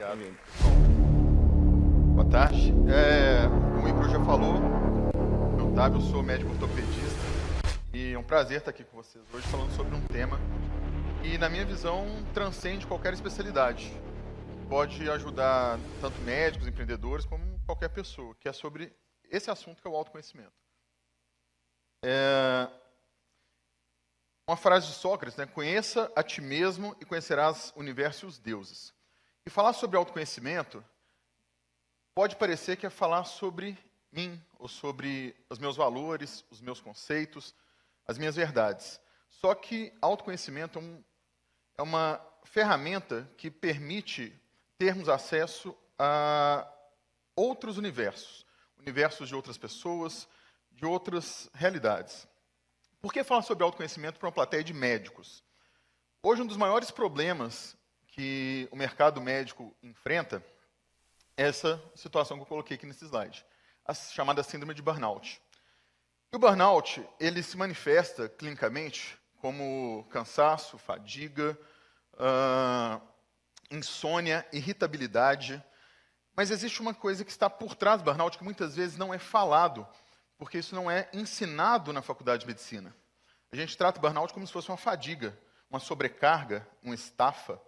Obrigado. Boa tarde. Como o Icaro já falou, meu Otávio, eu sou médico ortopedista e é um prazer estar aqui com vocês hoje falando sobre um tema que, na minha visão, transcende qualquer especialidade. Pode ajudar tanto médicos, empreendedores, como qualquer pessoa, que é sobre esse assunto que é o autoconhecimento. Uma frase de Sócrates, né? Conheça a ti mesmo e conhecerás o universo e os deuses. E falar sobre autoconhecimento pode parecer que é falar sobre mim, ou sobre os meus valores, os meus conceitos, as minhas verdades. Só que autoconhecimento é uma ferramenta que permite termos acesso a outros universos, universos de outras pessoas, de outras realidades. Por que falar sobre autoconhecimento para uma plateia de médicos? Hoje, um dos maiores problemas que o mercado médico enfrenta é essa situação que eu coloquei aqui nesse slide, a chamada síndrome de burnout. E o burnout, ele se manifesta clinicamente como cansaço, fadiga, insônia, irritabilidade. Mas existe uma coisa que está por trás do burnout que muitas vezes não é falado, porque isso não é ensinado na faculdade de medicina. A gente trata o burnout como se fosse uma fadiga, uma sobrecarga, uma estafa.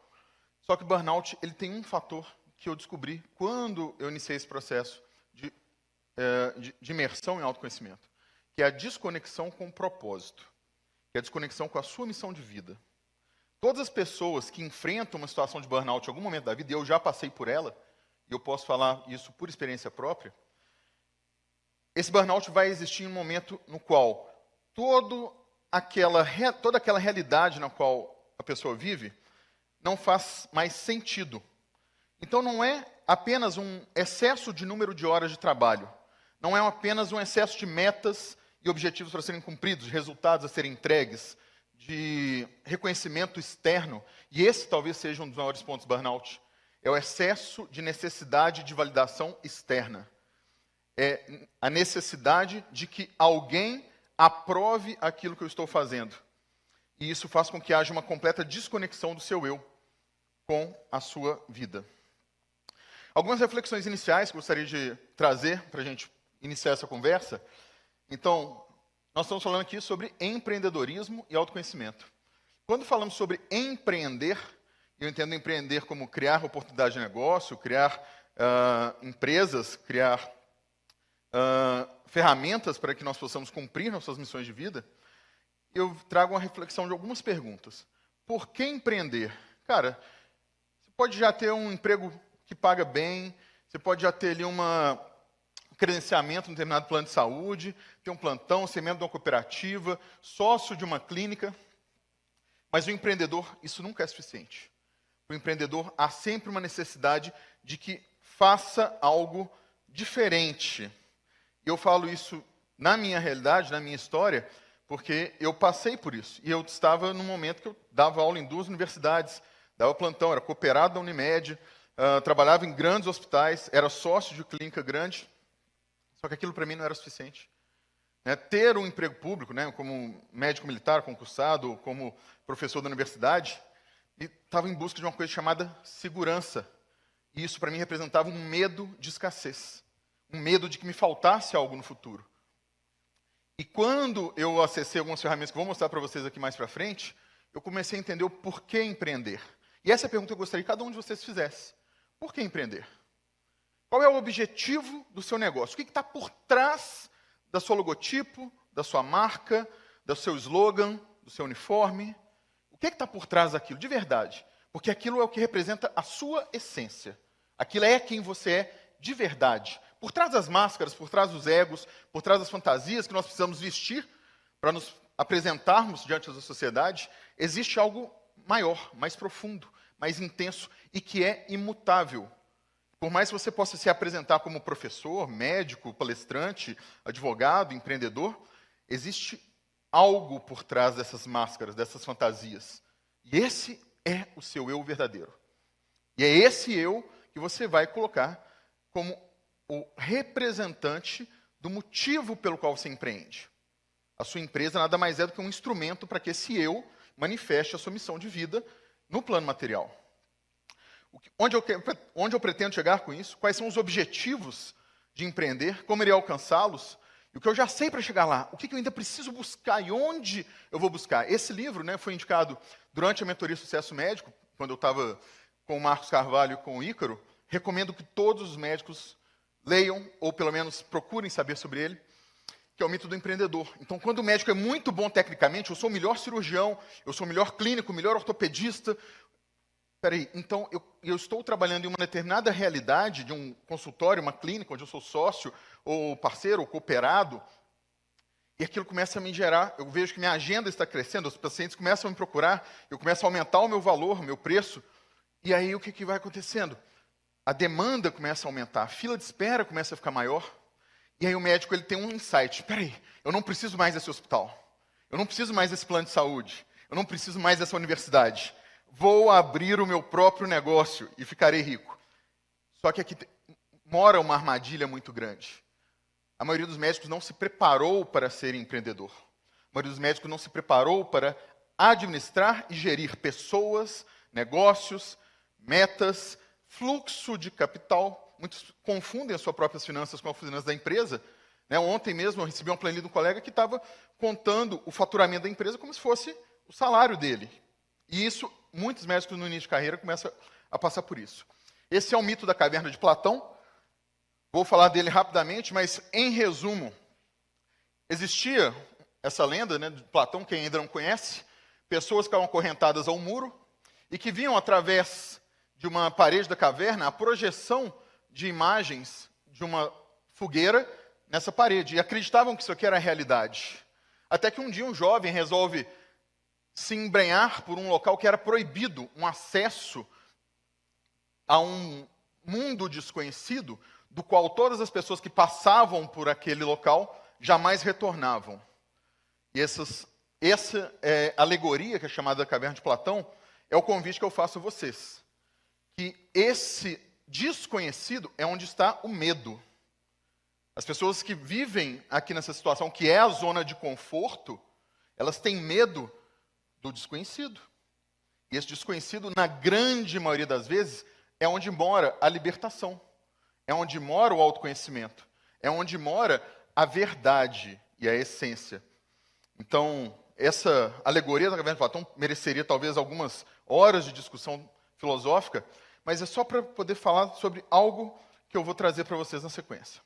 Só que o burnout ele tem um fator que eu descobri quando eu iniciei esse processo de imersão em autoconhecimento, que é a desconexão com o propósito, que é a desconexão com a sua missão de vida. Todas as pessoas que enfrentam uma situação de burnout em algum momento da vida, e eu já passei por ela, e eu posso falar isso por experiência própria, esse burnout vai existir em um momento no qual toda aquela realidade na qual a pessoa vive não faz mais sentido. Então não é apenas um excesso de número de horas de trabalho, não é apenas um excesso de metas e objetivos para serem cumpridos, de resultados a serem entregues, de reconhecimento externo, e esse talvez seja um dos maiores pontos do burnout, é o excesso de necessidade de validação externa. É a necessidade de que alguém aprove aquilo que eu estou fazendo. E isso faz com que haja uma completa desconexão do seu eu com a sua vida. Algumas reflexões iniciais que eu gostaria de trazer para a gente iniciar essa conversa. Então, nós estamos falando aqui sobre empreendedorismo e autoconhecimento. Quando falamos sobre empreender, eu entendo empreender como criar oportunidade de negócio, criar empresas, criar ferramentas para que nós possamos cumprir nossas missões de vida. Eu trago uma reflexão de algumas perguntas. Por que empreender? Cara, você pode já ter um emprego que paga bem, você pode já ter ali um credenciamento em um determinado plano de saúde, ter um plantão, ser membro de uma cooperativa, sócio de uma clínica. Mas o empreendedor, isso nunca é suficiente. O empreendedor, há sempre uma necessidade de que faça algo diferente. Eu falo isso na minha realidade, na minha história, porque eu passei por isso. E eu estava num momento que eu dava aula em 2 universidades, dava plantão, era cooperado da Unimed, trabalhava em grandes hospitais, era sócio de clínica grande, só que aquilo para mim não era suficiente. Ter um emprego público, como médico militar concursado, como professor da universidade, e estava em busca de uma coisa chamada segurança. E isso para mim representava um medo de escassez, um medo de que me faltasse algo no futuro. E quando eu acessei algumas ferramentas que eu vou mostrar para vocês aqui mais para frente, eu comecei a entender o porquê empreender. E essa é a pergunta que eu gostaria que cada um de vocês fizesse. Por que empreender? Qual é o objetivo do seu negócio? O que está por trás da sua logotipo, da sua marca, do seu slogan, do seu uniforme? O que está por trás daquilo, de verdade? Porque aquilo é o que representa a sua essência. Aquilo é quem você é de verdade. Por trás das máscaras, por trás dos egos, por trás das fantasias que nós precisamos vestir para nos apresentarmos diante da sociedade, existe algo maior, mais profundo, mais intenso e que é imutável. Por mais que você possa se apresentar como professor, médico, palestrante, advogado, empreendedor, existe algo por trás dessas máscaras, dessas fantasias. E esse é o seu eu verdadeiro. E é esse eu que você vai colocar como o representante do motivo pelo qual você empreende. A sua empresa nada mais é do que um instrumento para que esse eu manifeste a sua missão de vida no plano material. Onde eu pretendo chegar com isso, quais são os objetivos de empreender, como irei alcançá-los, e o que eu já sei para chegar lá, o que eu ainda preciso buscar e onde eu vou buscar. Esse livro, né, foi indicado durante a mentoria Sucesso Médico, quando eu estava com o Marcos Carvalho e com o Ícaro. Recomendo que todos os médicos leiam, ou pelo menos procurem saber sobre ele, que é o mito do empreendedor. Então, quando o médico é muito bom tecnicamente, eu sou o melhor cirurgião, eu sou o melhor clínico, o melhor ortopedista. Peraí, então eu estou trabalhando em uma determinada realidade de um consultório, uma clínica, onde eu sou sócio, ou parceiro, ou cooperado, e aquilo começa a me gerar, eu vejo que minha agenda está crescendo, os pacientes começam a me procurar, eu começo a aumentar o meu valor, o meu preço, e aí o que vai acontecendo? A demanda começa a aumentar, a fila de espera começa a ficar maior, e aí o médico ele tem um insight, peraí, eu não preciso mais desse hospital, eu não preciso mais desse plano de saúde, eu não preciso mais dessa universidade, vou abrir o meu próprio negócio e ficarei rico. Só que aqui mora uma armadilha muito grande. A maioria dos médicos não se preparou para ser empreendedor. A maioria dos médicos não se preparou para administrar e gerir pessoas, negócios, metas, fluxo de capital. Muitos confundem as suas próprias finanças com as finanças da empresa. Ontem mesmo eu recebi uma planilha de um colega que estava contando o faturamento da empresa como se fosse o salário dele. E isso, muitos médicos no início de carreira começam a passar por isso. Esse é o mito da caverna de Platão. Vou falar dele rapidamente, mas em resumo, existia essa lenda, de Platão, quem ainda não conhece, pessoas que estavam acorrentadas ao muro e que viam através de uma parede da caverna a projeção de imagens de uma fogueira nessa parede e acreditavam que isso aqui era a realidade. Até que um dia um jovem resolve se embrenhar por um local que era proibido, um acesso a um mundo desconhecido, do qual todas as pessoas que passavam por aquele local jamais retornavam. E essa alegoria, que é chamada Caverna de Platão, é o convite que eu faço a vocês. Que esse desconhecido é onde está o medo. As pessoas que vivem aqui nessa situação, que é a zona de conforto, elas têm medo do desconhecido. E esse desconhecido, na grande maioria das vezes, é onde mora a libertação. É onde mora o autoconhecimento. É onde mora a verdade e a essência. Então, essa alegoria da Caverna de Platão mereceria talvez algumas horas de discussão filosófica, mas é só para poder falar sobre algo que eu vou trazer para vocês na sequência.